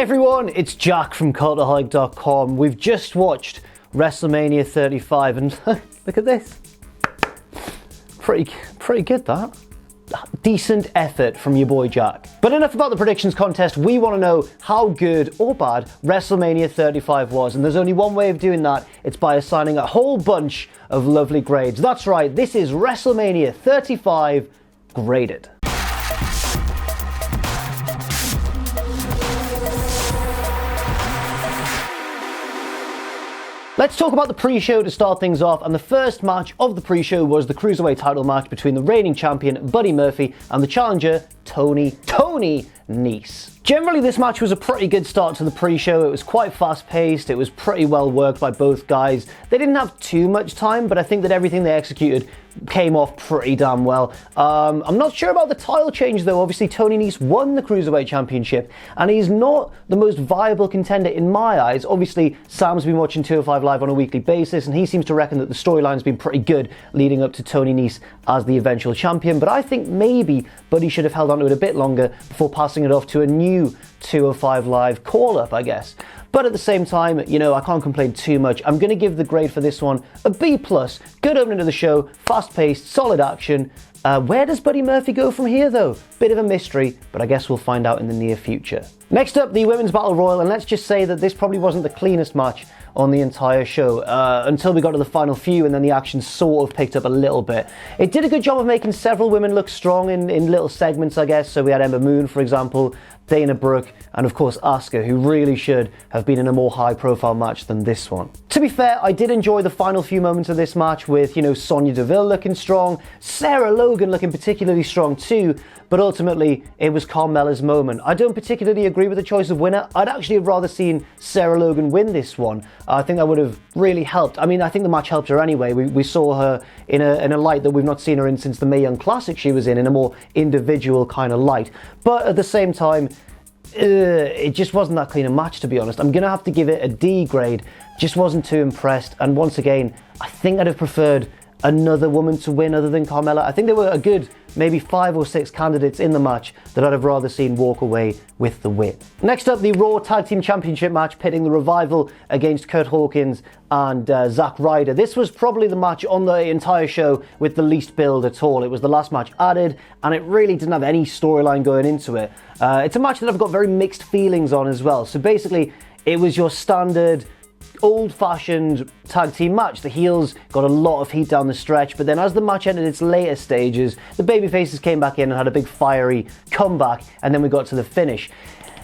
everyone, it's Jack from cultaholic.com. We've just watched WrestleMania 35 and look at this. Pretty good, that. Decent effort from your boy Jack. But enough about the predictions contest. We want to know how good or bad WrestleMania 35 was, and there's only one way of doing that. It's by assigning a whole bunch of lovely grades. That's right, this is WrestleMania 35 graded. Let's talk about the pre-show to start things off, and the first match of the pre-show was the Cruiserweight title match between the reigning champion Buddy Murphy and the challenger Tony Nese. Generally, this match was a pretty good start to the pre-show. It was quite fast-paced, it was pretty well worked by both guys. They didn't have too much time, but I think that everything they executed came off pretty damn well. I'm not sure about the title change though. Obviously Tony Nese won the Cruiserweight Championship and he's not the most viable contender in my eyes. Obviously Sam's been watching 205 Live on a weekly basis and he seems to reckon that the storyline's been pretty good leading up to Tony Nese as the eventual champion, but I think maybe Buddy should have held on to it a bit longer before passing it off to a new 205 Live call-up, I guess. But at the same time, you know, I can't complain too much. I'm going to give the grade for this one a B+. Good opening to the show, fast-paced, solid action. Where does Buddy Murphy go from here, though? Bit of a mystery, but I guess we'll find out in the near future. Next up, the Women's Battle Royal, and let's just say that this probably wasn't the cleanest match on the entire show until we got to the final few, and then the action sort of picked up a little bit. It did a good job of making several women look strong in little segments, I guess. So we had Ember Moon, for example, Dana Brooke, and of course Asuka, who really should have been in a more high-profile match than this one. To be fair, I did enjoy the final few moments of this match with, you know, Sonya Deville looking strong, Sarah Logan looking particularly strong too, but ultimately it was Carmella's moment. I don't particularly agree with the choice of winner. I'd actually have rather seen Sarah Logan win this one. I think that would have really helped. I mean, I think the match helped her anyway. We saw her in a light that we've not seen her in since the Mae Young Classic she was in a more individual kind of light. But at the same time, it just wasn't that clean a match, to be honest. I'm going to have to give it a D grade. Just wasn't too impressed. And once again, I think I'd have preferred another woman to win other than Carmella. I think there were a good maybe 5 or 6 candidates in the match that I'd have rather seen walk away with the win. Next up, the Raw Tag Team Championship match pitting the Revival against Curt Hawkins and Zack Ryder. This was probably the match on the entire show with the least build at all. It was the last match added and it really didn't have any storyline going into it. It's a match that I've got very mixed feelings on as well. So basically, it was your standard old-fashioned tag team match. The heels got a lot of heat down the stretch, but then as the match entered its later stages, the babyfaces came back in and had a big fiery comeback, and then we got to the finish.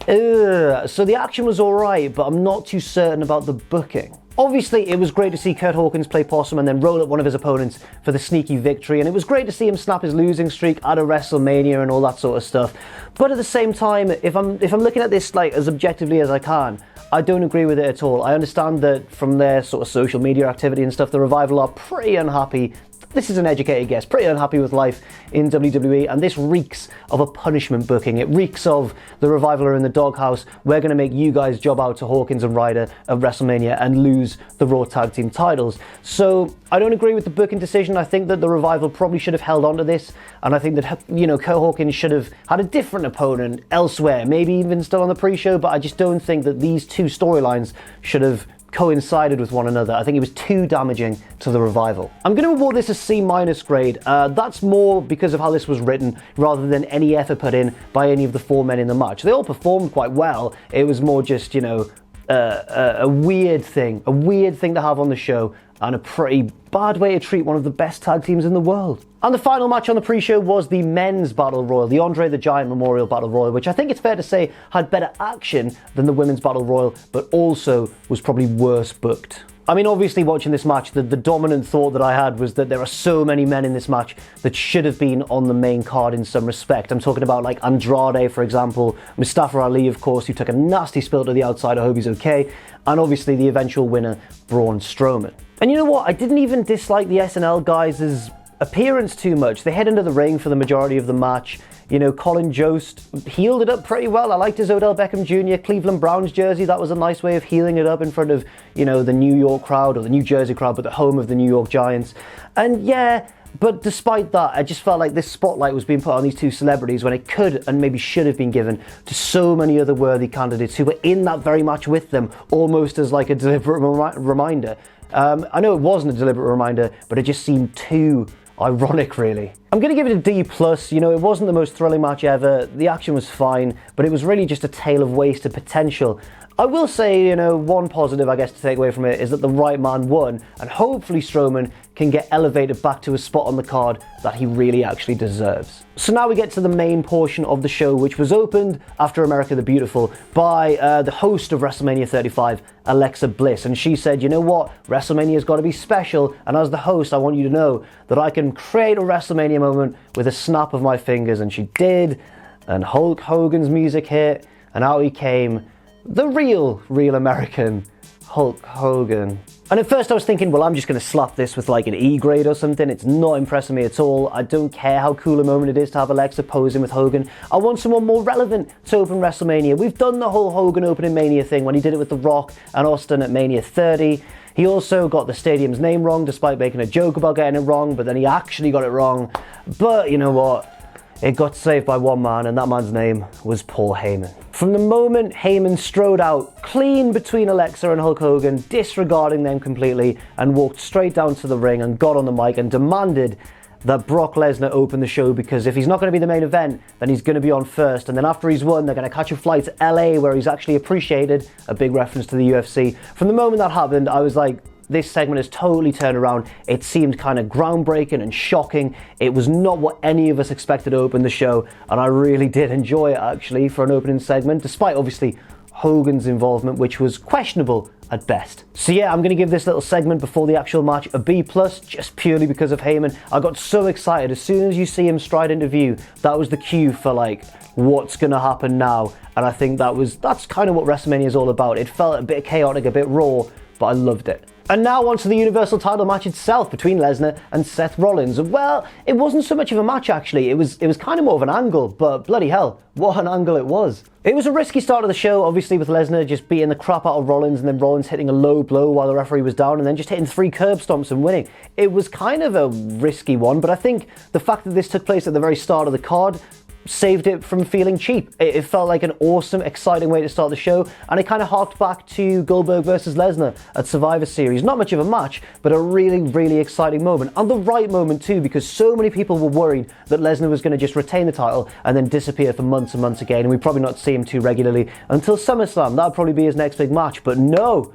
So the action was alright, but I'm not too certain about the booking. Obviously, it was great to see Curt Hawkins play possum and then roll up one of his opponents for the sneaky victory, and it was great to see him snap his losing streak at a WrestleMania and all that sort of stuff. But at the same time, if I'm looking at this like as objectively as I can, I don't agree with it at all. I understand that from their sort of social media activity and stuff, the Revival are pretty unhappy. This is an educated guess, pretty unhappy with life in WWE, and this reeks of a punishment booking. It reeks of the Revival are in the doghouse. We're going to make you guys job out to Hawkins and Ryder at WrestleMania and lose the Raw Tag Team titles. So I don't agree with the booking decision. I think that the Revival probably should have held on to this, and I think that, you know, Curt Hawkins should have had a different opponent elsewhere, maybe even still on the pre-show, but I just don't think that these two storylines should have coincided with one another. I think it was too damaging to the Revival. I'm going to award this a C- grade. That's more because of how this was written rather than any effort put in by any of the 4 men in the match. They all performed quite well. It was more just, you know, a weird thing to have on the show, and a pretty bad way to treat one of the best tag teams in the world. And the final match on the pre-show was the Men's Battle Royal, the Andre the Giant Memorial Battle Royal, which I think it's fair to say had better action than the Women's Battle Royal, but also was probably worse booked. I mean, obviously watching this match, the dominant thought that I had was that there are so many men in this match that should have been on the main card in some respect. I'm talking about like Andrade, for example, Mustafa Ali, of course, who took a nasty spill to the outside. I hope he's okay. And obviously the eventual winner, Braun Strowman. And you know what? I didn't even dislike the SNL guys' appearance too much. They head into the ring for the majority of the match. You know, Colin Jost healed it up pretty well. I liked his Odell Beckham Jr. Cleveland Browns jersey. That was a nice way of healing it up in front of, you know, the New York crowd, or the New Jersey crowd, but the home of the New York Giants. And yeah, But despite that, I just felt like this spotlight was being put on these two celebrities when it could and maybe should have been given to so many other worthy candidates who were in that very match with them, almost as like a deliberate reminder. I know it wasn't a deliberate reminder, but it just seemed too ironic, really. I'm going to give it a D+. You know, it wasn't the most thrilling match ever. The action was fine, but it was really just a tale of wasted potential. I will say, you know, one positive, I guess, to take away from it is that the right man won, and hopefully Strowman can get elevated back to a spot on the card that he really actually deserves. So now we get to the main portion of the show, which was opened after America the Beautiful by the host of WrestleMania 35, Alexa Bliss. And she said, you know what, WrestleMania's got to be special, and as the host, I want you to know that I can create a WrestleMania moment with a snap of my fingers. And she did, and Hulk Hogan's music hit, and out he came, the real American Hulk Hogan. And at first I was thinking, well, I'm just going to slap this with like an E grade or something. It's not impressing me at all. I don't care how cool a moment it is to have Alexa posing with Hogan. I want someone more relevant to open WrestleMania. We've done the whole Hogan opening Mania thing when he did it with The Rock and Austin at Mania 30. He also got the stadium's name wrong despite making a joke about getting it wrong, but then he actually got it wrong. But you know what? It got saved by one man, and that man's name was Paul Heyman. From the moment Heyman strode out clean between Alexa and Hulk Hogan, disregarding them completely, and walked straight down to the ring and got on the mic and demanded that Brock Lesnar open the show, because if he's not going to be the main event, then he's going to be on first, and then after he's won, they're going to catch a flight to LA where he's actually appreciated, a big reference to the UFC. From the moment that happened, I was like, this segment has totally turned around. It seemed kind of groundbreaking and shocking. It was not what any of us expected to open the show, and I really did enjoy it actually for an opening segment, despite obviously Hogan's involvement, which was questionable at best. So yeah, I'm going to give this little segment before the actual match a B+, just purely because of Heyman. I got so excited. As soon as you see him stride into view, that was the cue for like, what's going to happen now? And I think that's kind of what WrestleMania is all about. It felt a bit chaotic, a bit raw, but I loved it. And now on to the Universal title match itself between Lesnar and Seth Rollins. Well, it wasn't so much of a match actually, it was kind of more of an angle, but bloody hell, what an angle it was. It was a risky start of the show, obviously with Lesnar just beating the crap out of Rollins and then Rollins hitting a low blow while the referee was down and then just hitting 3 curb stomps and winning. It was kind of a risky one, but I think the fact that this took place at the very start of the card saved it from feeling cheap. It felt like an awesome, exciting way to start the show, and it kind of harked back to Goldberg versus Lesnar at Survivor Series. Not much of a match, but a really, really exciting moment. And the right moment too, because so many people were worried that Lesnar was going to just retain the title and then disappear for months and months again, and we'd probably not see him too regularly until SummerSlam. That would probably be his next big match, but no,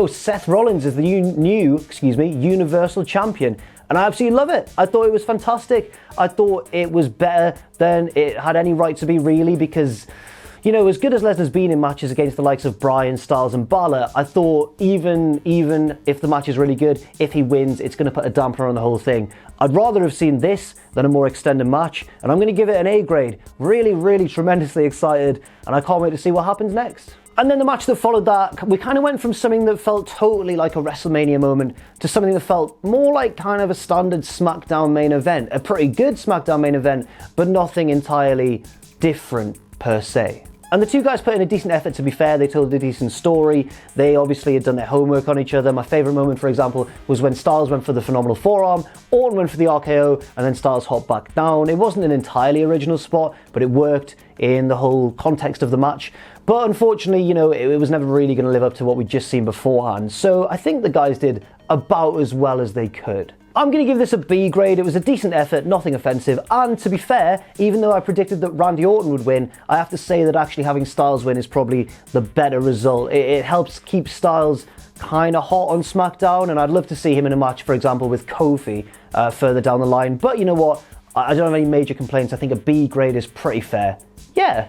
Seth Rollins is the new Universal Champion. And I absolutely love it. I thought it was fantastic. I thought it was better than it had any right to be, really, because, you know, as good as Lesnar's been in matches against the likes of Bryan, Styles and Balor, I thought even if the match is really good, if he wins, it's going to put a dampener on the whole thing. I'd rather have seen this than a more extended match, and I'm going to give it an A grade. Really, really tremendously excited, and I can't wait to see what happens next. And then the match that followed that, we kind of went from something that felt totally like a WrestleMania moment to something that felt more like kind of a standard SmackDown main event. A pretty good SmackDown main event, but nothing entirely different per se. And the two guys put in a decent effort, to be fair. They told a decent story. They obviously had done their homework on each other. My favourite moment, for example, was when Styles went for the phenomenal forearm, Orton went for the RKO, and then Styles hopped back down. It wasn't an entirely original spot, but it worked in the whole context of the match. But unfortunately, you know, it was never really going to live up to what we'd just seen beforehand. So I think the guys did about as well as they could. I'm going to give this a B grade. It was a decent effort, nothing offensive, and to be fair, even though I predicted that Randy Orton would win, I have to say that actually having Styles win is probably the better result. It helps keep Styles kind of hot on SmackDown, and I'd love to see him in a match, for example, with Kofi further down the line. But you know what? I don't have any major complaints. I think a B grade is pretty fair. Yeah,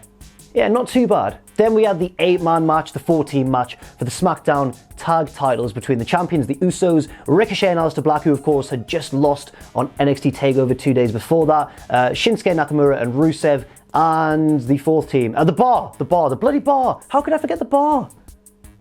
not too bad. Then we had the 8-man match, the 4-team match for the SmackDown tag titles between the champions, the Usos, Ricochet and Aleister Black, who of course had just lost on NXT TakeOver 2 days before that, Shinsuke Nakamura and Rusev, and the 4th team, the bloody bar. How could I forget the bar?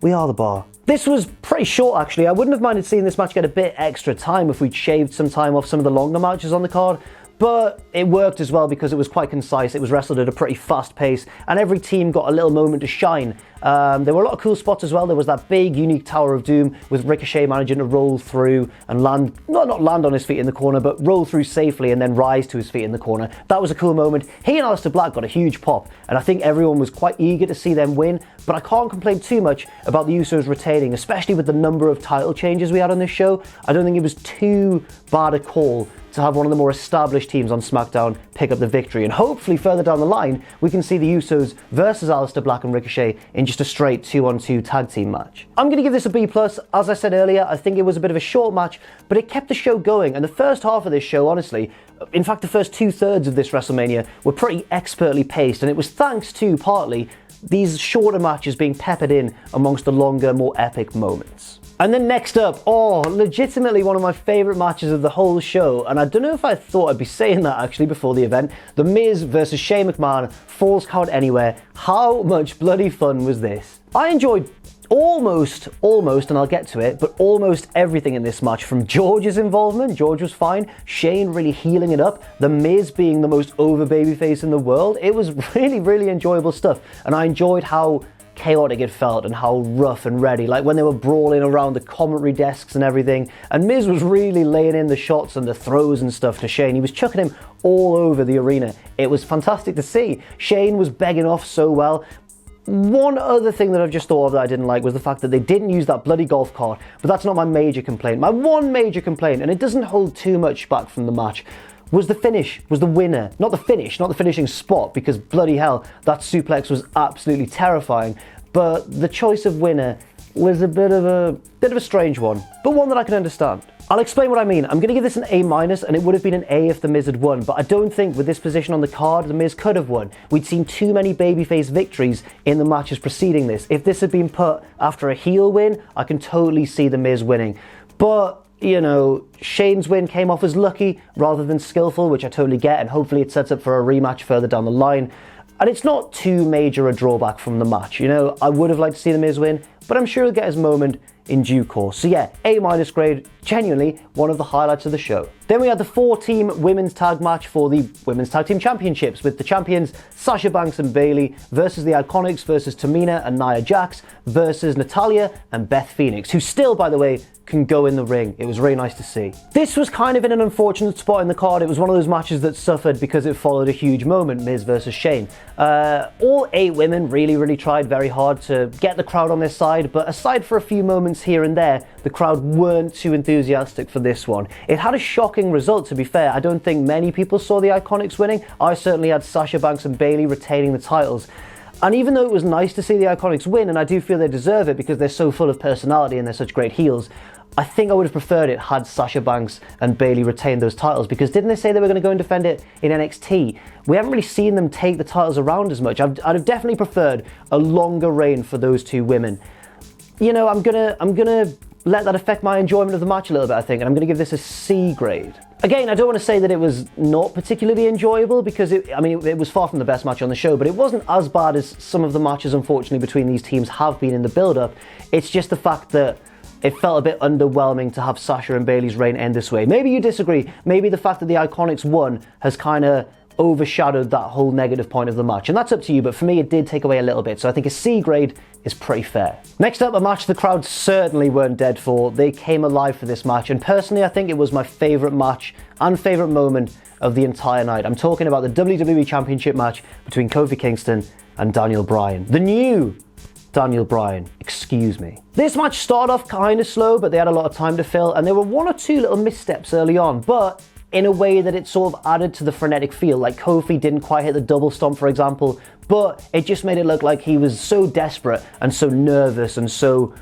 We are the bar. This was pretty short actually. I wouldn't have minded seeing this match get a bit extra time if we'd shaved some time off some of the longer matches on the card. But it worked as well because it was quite concise, it was wrestled at a pretty fast pace, and every team got a little moment to shine. There were a lot of cool spots as well. There was that big, unique Tower of Doom with Ricochet managing to roll through and land, not land on his feet in the corner, but roll through safely and then rise to his feet in the corner. That was a cool moment. He and Aleister Black got a huge pop, and I think everyone was quite eager to see them win, but I can't complain too much about the Usos retaining, especially with the number of title changes we had on this show. I don't think it was too bad a call to have one of the more established teams on SmackDown pick up the victory. And hopefully further down the line, we can see the Usos versus Aleister Black and Ricochet in just a straight 2-on-2 tag team match. I'm going to give this a B+. As I said earlier, I think it was a bit of a short match, but it kept the show going. And the first half of this show, honestly, in fact, the first 2/3 of this WrestleMania were pretty expertly paced. And it was thanks to, partly, these shorter matches being peppered in amongst the longer, more epic moments. And then next up, legitimately one of my favourite matches of the whole show, and I don't know if I thought I'd be saying that actually before the event, The Miz versus Shane McMahon, Falls Count Anywhere. How much bloody fun was this? I enjoyed almost, and I'll get to it, but almost everything in this match, from George's involvement. George was fine, Shane really healing it up, The Miz being the most over babyface in the world. It was really, really enjoyable stuff, and I enjoyed how chaotic it felt and how rough and ready, like when they were brawling around the commentary desks and everything, and Miz was really laying in the shots and the throws and stuff to Shane. He was chucking him all over the arena. It was fantastic to see. Shane was begging off so well. One other thing that I've just thought of that I didn't like was the fact that they didn't use that bloody golf cart, but that's not my major complaint. My one major complaint, and it doesn't hold too much back from the match, was the finish, was the winner. Not the finish, not the finishing spot, because bloody hell, that suplex was absolutely terrifying. But the choice of winner was a bit of a strange one, but one that I can understand. I'll explain what I mean. I'm going to give this an A-, and it would have been an A if The Miz had won, but I don't think with this position on the card, The Miz could have won. We'd seen too many babyface victories in the matches preceding this. If this had been put after a heel win, I can totally see The Miz winning. But, you know, Shane's win came off as lucky rather than skillful, which I totally get, and hopefully it sets up for a rematch further down the line. And it's not too major a drawback from the match. You know, I would have liked to see The Miz win, but I'm sure he'll get his moment in due course. So yeah, A- grade, genuinely one of the highlights of the show. Then we had the 4-team women's tag match for the Women's Tag Team Championships, with the champions Sasha Banks and Bayley versus the Iconics versus Tamina and Nia Jax versus Natalya and Beth Phoenix, who still, by the way, can go in the ring. It was really nice to see. This was kind of in an unfortunate spot in the card. It was one of those matches that suffered because it followed a huge moment, Miz versus Shane. All 8 women really tried very hard to get the crowd on their side, but aside for a few moments here and there, the crowd weren't too enthusiastic for this one. It had a shocking result, to be fair. I don't think many people saw the Iconics winning. I certainly had Sasha Banks and Bayley retaining the titles. And even though it was nice to see the Iconics win, and I do feel they deserve it because they're so full of personality and they're such great heels, I think I would have preferred it had Sasha Banks and Bayley retained those titles, because didn't they say they were going to go and defend it in NXT? We haven't really seen them take the titles around as much. I'd have definitely preferred a longer reign for those 2 women. You know, I'm gonna let that affect my enjoyment of the match a little bit, I think, and I'm gonna give this a C grade. Again, I don't want to say that it was not particularly enjoyable, because it was far from the best match on the show, but it wasn't as bad as some of the matches, unfortunately, between these teams have been in the build-up. It's just the fact that it felt a bit underwhelming to have Sasha and Bayley's reign end this way. Maybe you disagree. Maybe the fact that the Iconics won has kind of overshadowed that whole negative point of the match, and that's up to you, but for me it did take away a little bit, so I think a C grade is pretty fair. Next up, a match the crowd certainly weren't dead for. They came alive for this match, and personally I think it was my favourite match and favourite moment of the entire night. I'm talking about the WWE Championship match between Kofi Kingston and Daniel Bryan. The new Daniel Bryan, excuse me. This match started off kind of slow, but they had a lot of time to fill, and there were 1 or 2 little missteps early on, but in a way that it sort of added to the frenetic feel. Like Kofi didn't quite hit the double stomp, for example, but it just made it look like he was so desperate and so nervous and so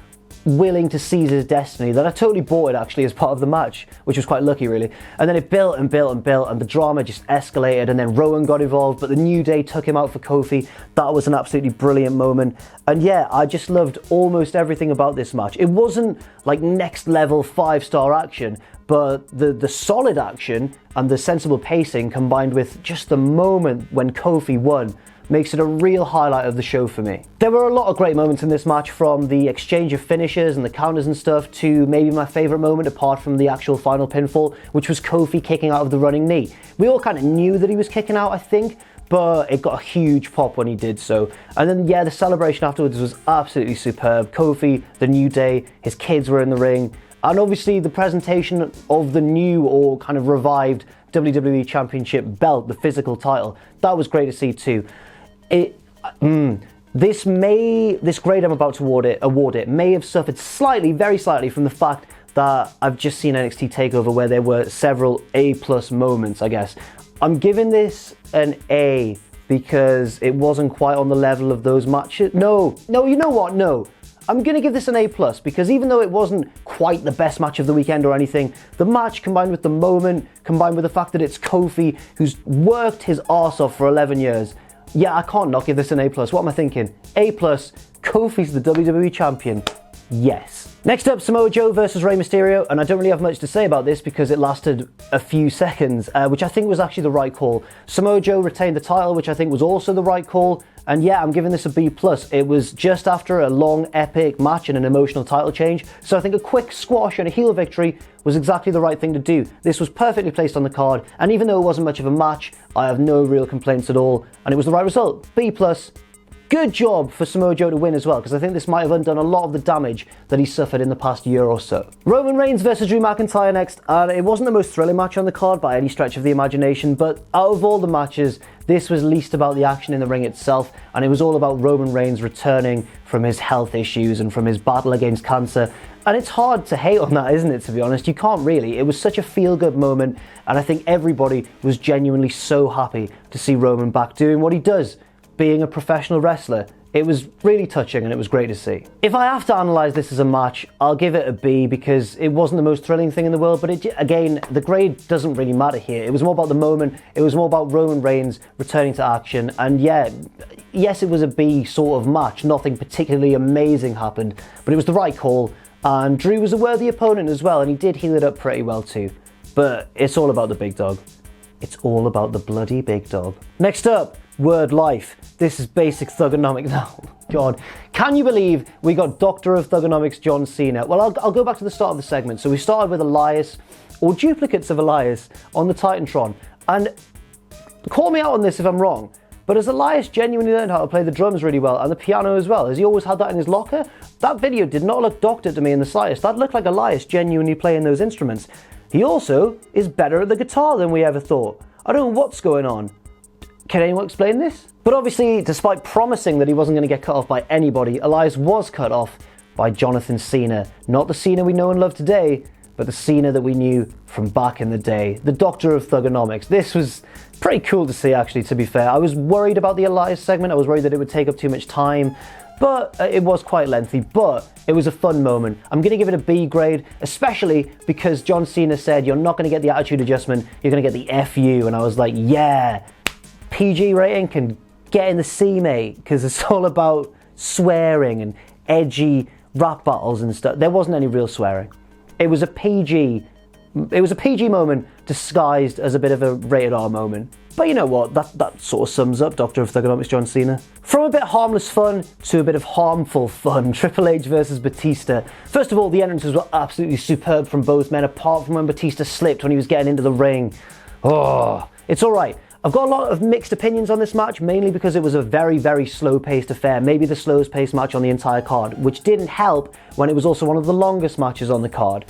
willing to seize his destiny that I totally bought it actually as part of the match, which was quite lucky really. And then it built and built and built, and the drama just escalated, and then Rowan got involved, but the New Day took him out for Kofi. That was an absolutely brilliant moment. And yeah, I just loved almost everything about this match. It wasn't like next level 5-star action, but the solid action and the sensible pacing combined with just the moment when Kofi won makes it a real highlight of the show for me. There were a lot of great moments in this match, from the exchange of finishers and the counters and stuff to maybe my favourite moment apart from the actual final pinfall, which was Kofi kicking out of the running knee. We all kind of knew that he was kicking out, I think, but it got a huge pop when he did so. And then, yeah, the celebration afterwards was absolutely superb. Kofi, the New Day, his kids were in the ring, and obviously the presentation of the new or kind of revived WWE Championship belt, the physical title, that was great to see too. This grade I'm about to award it may have suffered slightly, very slightly, from the fact that I've just seen NXT TakeOver where there were several A+ moments, I guess. I'm giving this an A because it wasn't quite on the level of those matches. No, you know what? No. I'm going to give this an A+ because even though it wasn't quite the best match of the weekend or anything, the match combined with the moment, combined with the fact that it's Kofi who's worked his arse off for 11 years, yeah, I can't not give this an A+. What am I thinking? A+, Kofi's the WWE Champion. Yes. Next up, Samoa Joe versus Ray Mysterio, and I don't really have much to say about this because it lasted a few seconds, which I think was actually the right call. Samoa Joe retained the title, which I think was also the right call, and yeah, I'm giving this a B+. It was just after a long, epic match and an emotional title change, so I think a quick squash and a heel victory was exactly the right thing to do. This was perfectly placed on the card, and even though it wasn't much of a match, I have no real complaints at all, and it was the right result. B+. Good job for Samoa Joe to win as well, because I think this might have undone a lot of the damage that he suffered in the past year or so. Roman Reigns versus Drew McIntyre next, and it wasn't the most thrilling match on the card by any stretch of the imagination, but out of all the matches, this was least about the action in the ring itself, and it was all about Roman Reigns returning from his health issues and from his battle against cancer. And it's hard to hate on that, isn't it, to be honest? You can't really. It was such a feel-good moment, and I think everybody was genuinely so happy to see Roman back doing what he does, being a professional wrestler. It was really touching and it was great to see. If I have to analyse this as a match, I'll give it a B because it wasn't the most thrilling thing in the world, but again, the grade doesn't really matter here. It was more about the moment, it was more about Roman Reigns returning to action, and yeah, yes, it was a B sort of match, nothing particularly amazing happened, but it was the right call, and Drew was a worthy opponent as well, and he did heal it up pretty well too. But it's all about the big dog. It's all about the bloody big dog. Next up, Word Life. This is basic thugonomics now. God, can you believe we got Doctor of Thugonomics John Cena? Well, I'll go back to the start of the segment. So we started with Elias, or duplicates of Elias, on the Titantron. And call me out on this if I'm wrong, but has Elias genuinely learned how to play the drums really well and the piano as well? Has he always had that in his locker? That video did not look doctored to me in the slightest. That looked like Elias genuinely playing those instruments. He also is better at the guitar than we ever thought. I don't know what's going on. Can anyone explain this? But obviously, despite promising that he wasn't going to get cut off by anybody, Elias was cut off by Jonathan Cena. Not the Cena we know and love today, but the Cena that we knew from back in the day. The Doctor of Thugonomics. This was pretty cool to see, actually, to be fair. I was worried about the Elias segment. I was worried that it would take up too much time, but it was quite lengthy, but it was a fun moment. I'm going to give it a B grade, especially because John Cena said, you're not going to get the attitude adjustment, you're going to get the FU, and I was like, yeah, PG rating can get in the C, mate, because it's all about swearing and edgy rap battles and stuff. There wasn't any real swearing. It was a PG moment disguised as a bit of a rated R moment. But you know what, that sort of sums up Doctor of Thugonomics John Cena. From a bit harmless fun to a bit of harmful fun, Triple H versus Batista. First of all, the entrances were absolutely superb from both men, apart from when Batista slipped when he was getting into the ring. Oh, it's alright. I've got a lot of mixed opinions on this match, mainly because it was a very, very slow-paced affair, maybe the slowest paced match on the entire card, which didn't help when it was also one of the longest matches on the card.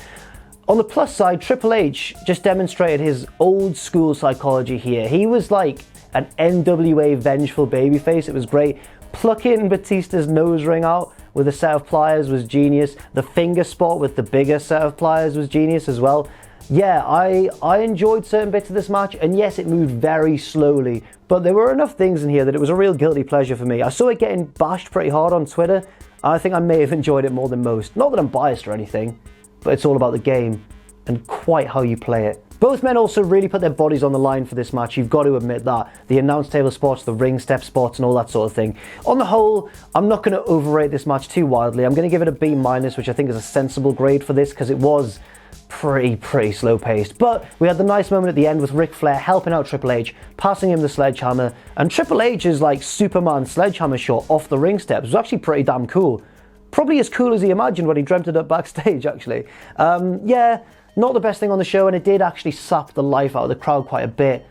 On the plus side, Triple H just demonstrated his old school psychology here. He was like an NWA vengeful babyface. It was great. Plucking Batista's nose ring out with a set of pliers was genius. The finger spot with the bigger set of pliers was genius as well. Yeah, I enjoyed certain bits of this match, and yes, it moved very slowly, but there were enough things in here that it was a real guilty pleasure for me. I saw it getting bashed pretty hard on Twitter, and I think I may have enjoyed it more than most. Not that I'm biased or anything, but it's all about the game and quite how you play it. Both men also really put their bodies on the line for this match, you've got to admit that. The announce table spots, the ring step spots, and all that sort of thing. On the whole, I'm not going to overrate this match too wildly. I'm going to give it a B-, which I think is a sensible grade for this, because it was pretty slow paced. But we had the nice moment at the end with Ric Flair helping out Triple H, passing him the sledgehammer, and Triple H's like Superman sledgehammer shot off the ring steps was actually pretty damn cool. Probably as cool as he imagined when he dreamt it up backstage, actually. Yeah, not the best thing on the show, and it did actually sap the life out of the crowd quite a bit.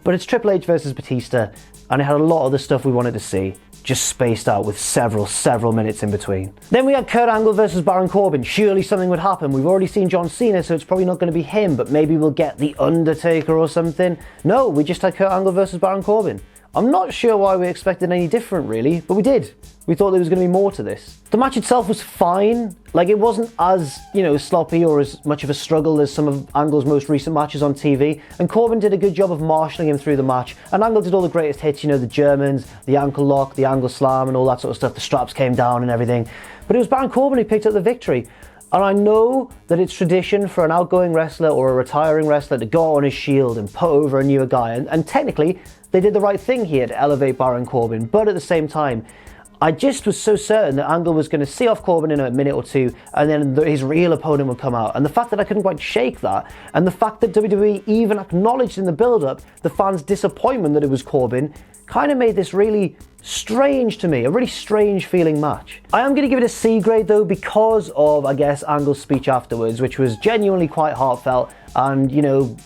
But it's Triple H versus Batista, and it had a lot of the stuff we wanted to see, just spaced out with several minutes in between. Then we had Kurt Angle versus Baron Corbin. Surely something would happen. We've already seen John Cena, so it's probably not going to be him, but maybe we'll get The Undertaker or something. No, we just had Kurt Angle versus Baron Corbin. I'm not sure why we expected any different really, but we did. We thought there was going to be more to this. The match itself was fine. Like, it wasn't as, sloppy or as much of a struggle as some of Angle's most recent matches on TV. And Corbin did a good job of marshalling him through the match. And Angle did all the greatest hits, the Germans, the ankle lock, the angle slam and all that sort of stuff. The straps came down and everything. But it was Baron Corbin who picked up the victory. And I know that it's tradition for an outgoing wrestler or a retiring wrestler to go on his shield and put over a newer guy. And technically, they did the right thing here to elevate Baron Corbin. But at the same time, I just was so certain that Angle was going to see off Corbin in a minute or two, and then his real opponent would come out. And the fact that I couldn't quite shake that, and the fact that WWE even acknowledged in the build-up the fans' disappointment that it was Corbin, kind of made this really strange to me, a really strange feeling match. I am going to give it a C grade though, because of, I guess, Angle's speech afterwards, which was genuinely quite heartfelt. And,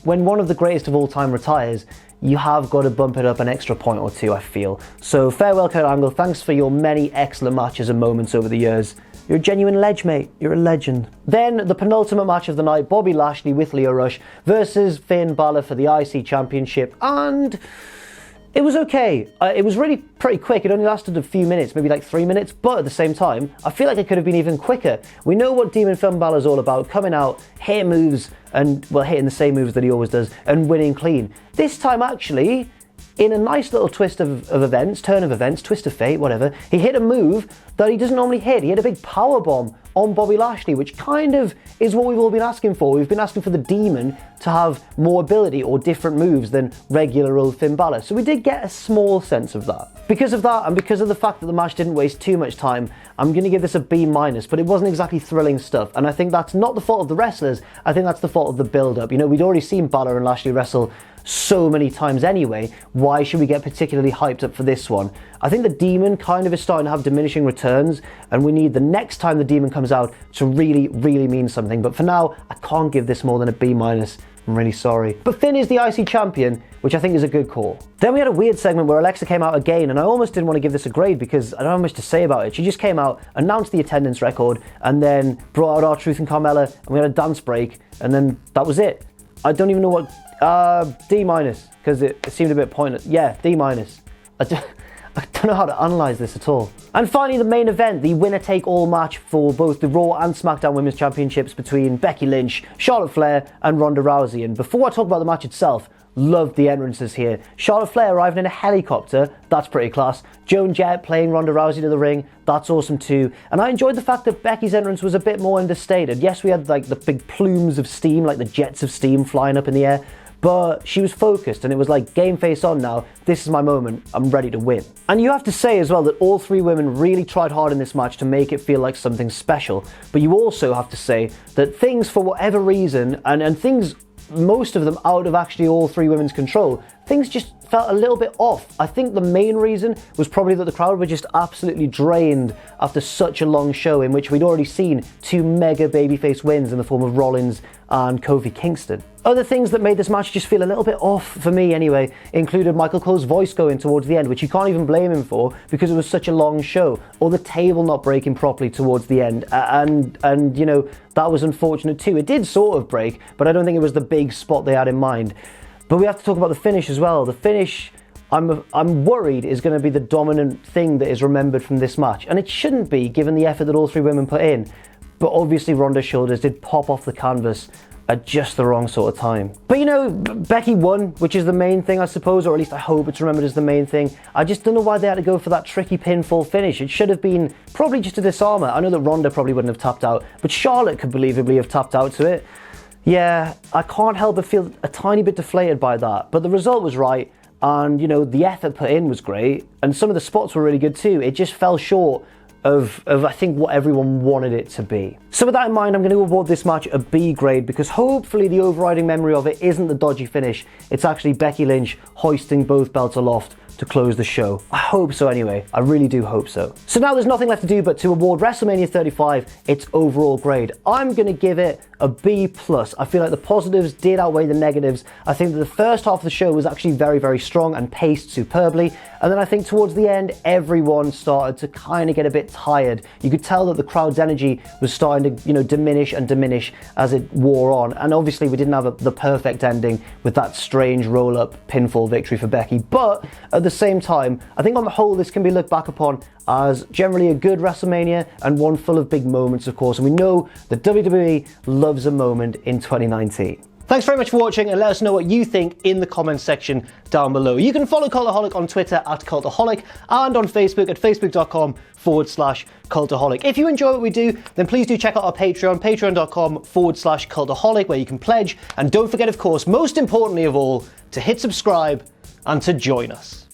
when one of the greatest of all time retires, you have got to bump it up an extra point or two, I feel. So farewell, Kurt Angle. Thanks for your many excellent matches and moments over the years. You're a genuine ledge, mate. You're a legend. Then the penultimate match of the night, Bobby Lashley with Lio Rush versus Finn Balor for the IC Championship. And it was okay. It was really pretty quick. It only lasted a few minutes, maybe like 3 minutes. But at the same time, I feel like it could have been even quicker. We know what Demon Finn Balor's all about. Coming out, hitting moves, and, hitting the same moves that he always does, and winning clean. This time, actually, in a nice little twist of events, turn of events, twist of fate, whatever, he hit a move that he doesn't normally hit. He hit a big power bomb on Bobby Lashley, which kind of is what we've all been asking for. We've been asking for the Demon to have more ability or different moves than regular old Finn Balor. So we did get a small sense of that. Because of that, and because of the fact that the match didn't waste too much time, I'm going to give this a B-, but it wasn't exactly thrilling stuff. And I think that's not the fault of the wrestlers. I think that's the fault of the build-up. We'd already seen Balor and Lashley wrestle so many times anyway. Why should we get particularly hyped up for this one? I think the Demon kind of is starting to have diminishing returns, and we need the next time the Demon comes out to really mean something. But for now, I can't give this more than a B-. I'm really sorry. But Finn is the IC champion, which I think is a good call. Then we had a weird segment where Alexa came out again, and I almost didn't want to give this a grade because I don't have much to say about it. She just came out, announced the attendance record, and then brought out R-Truth and Carmella, and we had a dance break, and then that was it. I don't even know what... D-, because it seemed a bit pointless. Yeah, D-. I don't know how to analyse this at all. And finally, the main event, the winner-take-all match for both the Raw and SmackDown Women's Championships between Becky Lynch, Charlotte Flair, and Ronda Rousey. And before I talk about the match itself, loved the entrances here. Charlotte Flair arriving in a helicopter, that's pretty class. Joan Jett playing Ronda Rousey to the ring, that's awesome too. And I enjoyed the fact that Becky's entrance was a bit more understated. Yes, we had like the big plumes of steam, like the jets of steam flying up in the air, but she was focused and it was like, game face on now, this is my moment, I'm ready to win. And you have to say as well that all three women really tried hard in this match to make it feel like something special, but you also have to say that things, for whatever reason, and things, most of them out of actually all three women's control, things just felt a little bit off. I think the main reason was probably that the crowd were just absolutely drained after such a long show in which we'd already seen two mega babyface wins in the form of Rollins and Kofi Kingston. Other things that made this match just feel a little bit off, for me anyway, included Michael Cole's voice going towards the end, which you can't even blame him for because it was such a long show, or the table not breaking properly towards the end, and you know, that was unfortunate too. It did sort of break, but I don't think it was the big spot they had in mind. But we have to talk about the finish as well. The finish, I'm worried, is going to be the dominant thing that is remembered from this match. And it shouldn't be, given the effort that all three women put in. But obviously Ronda's shoulders did pop off the canvas at just the wrong sort of time. But you know, Becky won, which is the main thing, I suppose, or at least I hope it's remembered as the main thing. I just don't know why they had to go for that tricky pinfall finish. It should have been probably just a disarmer. I know that Ronda probably wouldn't have tapped out, but Charlotte could believably have tapped out to it. Yeah, I can't help but feel a tiny bit deflated by that, but the result was right, and you know, the effort put in was great, and some of the spots were really good too. It just fell short of I think what everyone wanted it to be. So with that in mind, I'm going to award this match a B grade, because hopefully the overriding memory of it isn't the dodgy finish, it's actually Becky Lynch hoisting both belts aloft to close the show. I hope so anyway. I really do hope so. So now there's nothing left to do but to award WrestleMania 35 its overall grade. I'm going to give it a B+. I feel like the positives did outweigh the negatives. I think that the first half of the show was actually very, very strong and paced superbly. And then I think towards the end, everyone started to kind of get a bit tired. You could tell that the crowd's energy was starting to, diminish and diminish as it wore on. And obviously we didn't have the perfect ending with that strange roll-up pinfall victory for Becky. But at the same time, I think on the whole, this can be looked back upon as generally a good WrestleMania and one full of big moments, of course. And we know that WWE loves a moment in 2019. Thanks very much for watching, and let us know what you think in the comments section down below. You can follow Cultaholic on Twitter @Cultaholic and on Facebook at facebook.com/Cultaholic. If you enjoy what we do, then please do check out our Patreon, patreon.com/Cultaholic, where you can pledge. And don't forget, of course, most importantly of all, to hit subscribe and to join us.